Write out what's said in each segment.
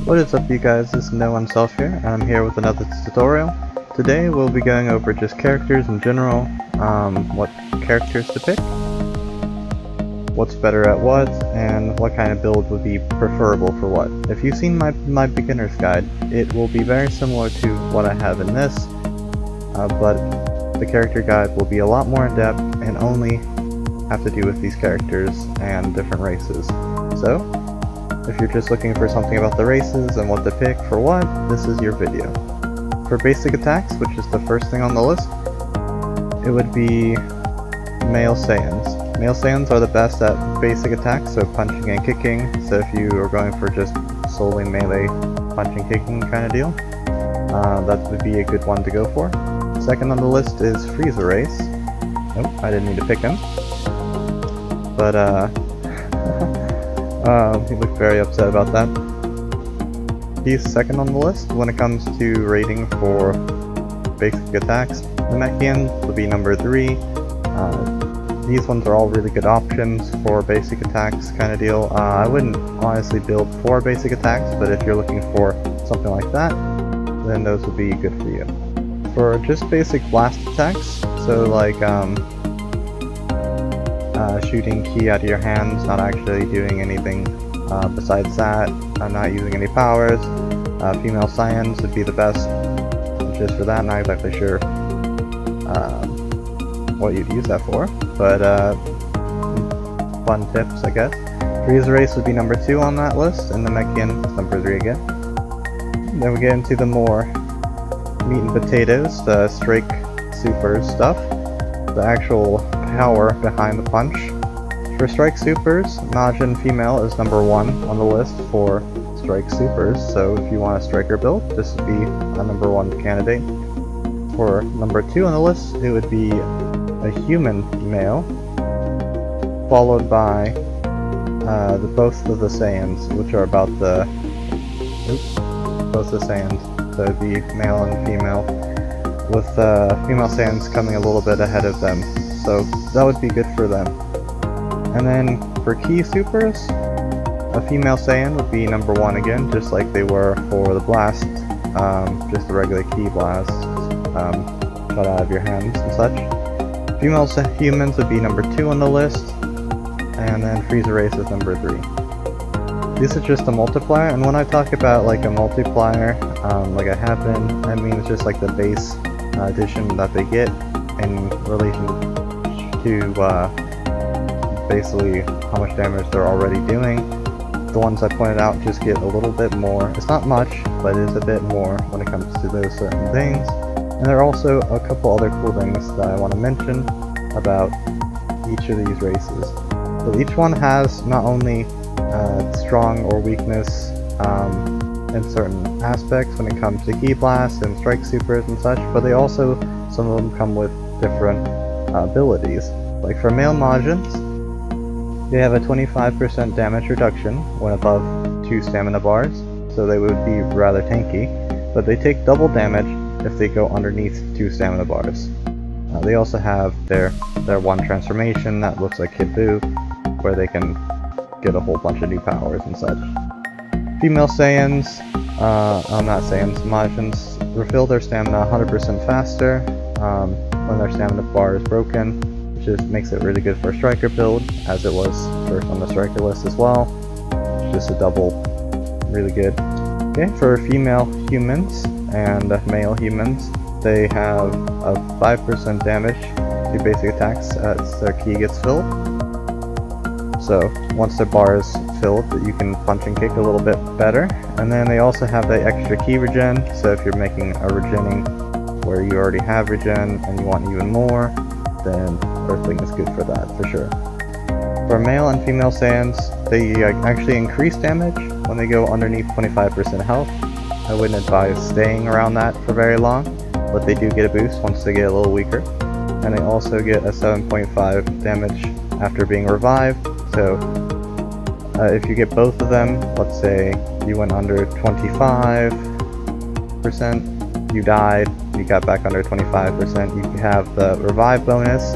What is up you guys, this is No One Self here, and I'm here with another tutorial. Today we'll be going over just characters in general, what characters to pick, what's better at what, and what kind of build would be preferable for what. If you've seen my beginner's guide, it will be very similar to what I have in this, but the character guide will be a lot more in depth and only have to do with these characters and different races. So, if you're just looking for something about the races and what to pick for what, this is your video. For basic attacks, which is the first thing on the list, it would be male Saiyans. Male Saiyans are the best at basic attacks, so punching and kicking, so if you are going for just solely melee punching kicking kind of deal, that would be a good one to go for. Second on the list is Frieza Race. Nope, I didn't need to pick him. But he looked very upset about that. He's second on the list when it comes to rating for basic attacks. The Namekian would be number 3. These ones are all really good options for basic attacks kind of deal. I wouldn't honestly build 4 basic attacks, but if you're looking for something like that, then those would be good for you. For just basic blast attacks, so like shooting ki out of your hands, not actually doing anything besides that, not using any powers. Female Saiyans would be the best just for that. Not exactly sure what you'd use that for, but fun tips, I guess. Frieza Race would be number 2 on that list, and the Namekian is number 3 again. Then we get into the more meat and potatoes, the Strike Super stuff, the actual power behind the punch. For Strike Supers, Majin Female is number 1 on the list for Strike Supers, so if you want a striker build, this would be a number 1 candidate. For number 2 on the list, it would be a human male, followed by both of the Saiyans, which are about the... both the Saiyans, so it would be male and female, with female Saiyans coming a little bit ahead of them, so that would be good for them. And then for Ki Supers, a female Saiyan would be number 1 again, just like they were for the blast, just the regular Ki blast, shot out of your hands and such. Female humans would be number 2 on the list, and then Frieza Race is number 3. This is just a multiplier, and when I talk about like a multiplier, like I have been, I mean it's just like the base addition that they get in relation to basically how much damage they're already doing. The ones I pointed out just get a little bit more. It's not much, but it is a bit more when it comes to those certain things. And there are also a couple other cool things that I want to mention about each of these races. So each one has not only strong or weakness in certain aspects when it comes to Ki Blast and Strike Supers and such, but they also, some of them come with different abilities. Like for male Majins, they have a 25% damage reduction when above 2 stamina bars, so they would be rather tanky, but they take double damage if they go underneath 2 stamina bars. They also have their one transformation that looks like Kid Buu, where they can get a whole bunch of new powers and such. Female Saiyans, not Saiyans, Majins, refill their stamina 100% faster when their stamina bar is broken, which just makes it really good for a striker build, as it was first on the striker list as well. It's just a double, really good. Okay, for female humans and male humans, they have a 5% damage to basic attacks as their ki gets filled. So once their bar is filled, you can punch and kick a little bit better. And then they also have the extra ki regen, so if you're making a regening where you already have regen and you want even more, then Earthling is good for that, for sure. For male and female Saiyans, they actually increase damage when they go underneath 25% health. I wouldn't advise staying around that for very long, but they do get a boost once they get a little weaker. And they also get a 7.5 damage after being revived, so if you get both of them, let's say you went under 25%, you died, you got back under 25%, you can have the revive bonus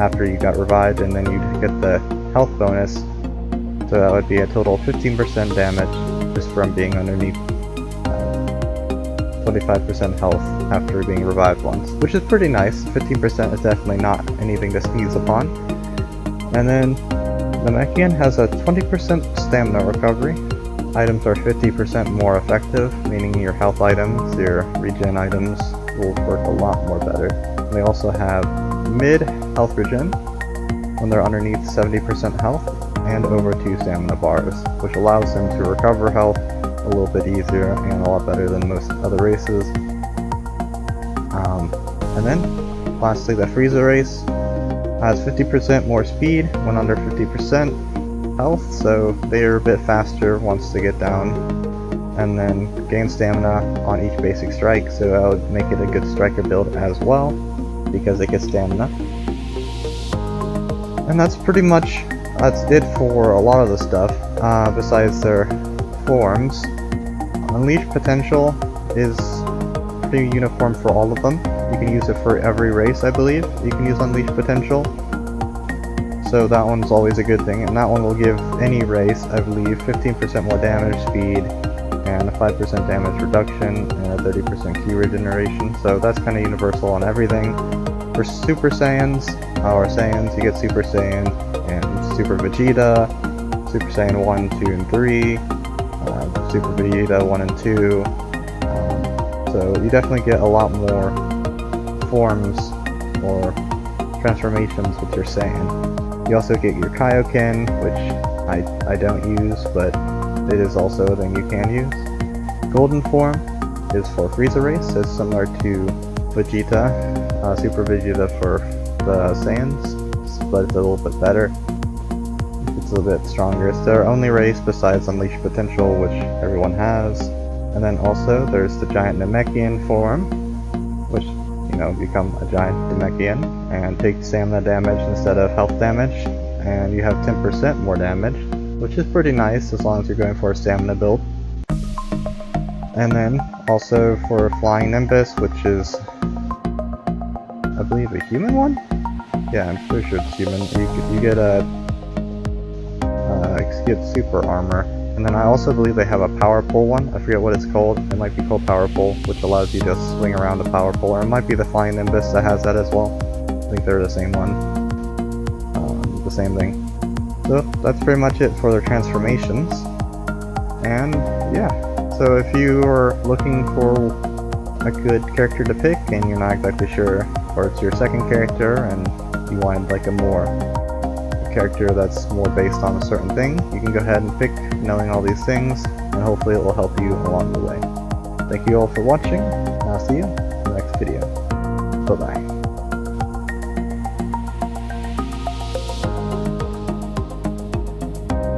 after you got revived, and then you get the health bonus, so that would be a total of 15% damage to just from being underneath 25% health after being revived once, which is pretty nice. 15% is definitely not anything to sneeze upon. And then Namekian has a 20% stamina recovery. Items are 50% more effective, meaning your health items, your regen items will work a lot more better. And they also have mid health regen when they're underneath 70% health, and over 2 stamina bars, which allows them to recover health a little bit easier and a lot better than most other races. And then, lastly, the Frieza race has 50% more speed when under 50% health, so they are a bit faster once they get down, and then gain stamina on each basic strike, so that would make it a good striker build as well, because it gets stamina. And that's pretty much it for a lot of the stuff, besides their forms. Unleash potential is pretty uniform for all of them. You can use it for every race, I believe. You can use Unleash potential. So that one's always a good thing, and that one will give any race, I believe, 15% more damage, speed, and a 5% damage reduction, and a 30% ki regeneration. So that's kind of universal on everything. For Super Saiyans, or Saiyans, you get Super Saiyan and Super Vegeta, Super Saiyan 1, 2, and 3, Super Vegeta 1 and 2, so you definitely get a lot more forms or transformations with your Saiyan. You also get your Kaioken, which I don't use, but it is also a thing you can use. Golden form is for Frieza race, so it's similar to Vegeta, Super Vegeta for the Saiyans, but it's a little bit better. It's a little bit stronger. It's their only race besides Unleash Potential, which everyone has. And then also there's the Giant Namekian form, which, you know, become a Giant Namekian and take stamina damage instead of health damage, and you have 10% more damage, which is pretty nice as long as you're going for a stamina build. And then also for Flying Nimbus, which is, I believe, a human one? Yeah, I'm pretty sure it's human. You get super armor. And then I also believe they have a power pole one. I forget what it's called. It might be called power pole, which allows you to swing around a power pole. Or it might be the Flying Nimbus that has that as well. I think they're the same one. The same thing. So that's pretty much it for their transformations. And yeah, so if you are looking for a good character to pick and you're not exactly sure, or it's your second character and you wanted like a character that's more based on a certain thing, you can go ahead and pick knowing all these things, and hopefully it will help you along the way. Thank you all for watching, and I'll see you in the next video. Bye bye.